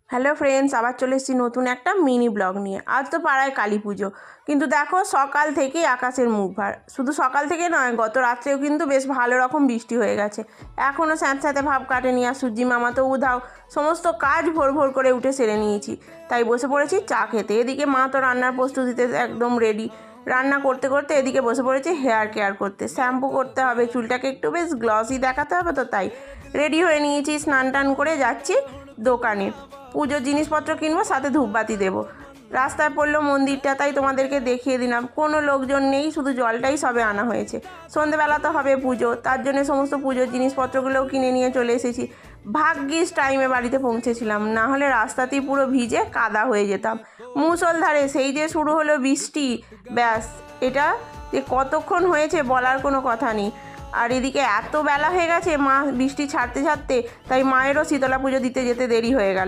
Hello friends, আবার চলে এসেছি নতুন একটা মিনি ব্লগ নিয়ে। আজ তো পাড়ায় কালী পুজো, কিন্তু দেখো সকাল থেকেই আকাশের মুখ ভার। শুধু সকাল থেকে নয়, গত রাত্রেও কিন্তু বেশ ভালো রকম বৃষ্টি হয়ে গেছে। এখনও স্যাঁতস্যাঁতে ভাব কাটেনি, আর সূর্যি মামা তো উধাও। সমস্ত কাজ ভোর ভোর করে উঠে সেরে নিয়েছি, তাই বসে পড়েছি চা খেতে। এদিকে মা তো রান্নার প্রস্তুতিতে একদম রেডি। রান্না করতে করতে এদিকে বসে পড়েছি হেয়ার কেয়ার করতে। শ্যাম্পু করতে হবে, চুলটাকে একটু বেশ গ্লসি দেখাতে হবে, তো তাই রেডি হয়ে নিয়েছি। স্নান টান করে যাচ্ছি দোকানে, পুজোর জিনিসপত্র কিনবো, সাথে ধূপবাতি দেবো। রাস্তায় পড়লো মন্দিরটা, তাই তোমাদেরকে দেখিয়ে দিলাম। কোনো লোকজন নেই, শুধু জলটাই সবে আনা হয়েছে। সন্ধেবেলা তো হবে পুজো, তার জন্য সমস্ত পুজোর জিনিসপত্রগুলোও কিনে নিয়ে চলে এসেছি। ভাগ্যিস টাইমে বাড়িতে পৌঁছেছিলাম, না হলে রাস্তাতেই পুরো ভিজে কাদা হয়ে যেতাম। মুষলধারে সেই যে শুরু হলো বৃষ্টি, ব্যাস এটা যে কতক্ষণ হয়েছে বলার কোনো কথা নেই। আর এদিকে এত বেলা হয়ে গেছে, মা বৃষ্টি ছাড়তে ছাড়তে, তাই মায়েরও শীতলা পুজো দিতে যেতে দেরি হয়ে গেল।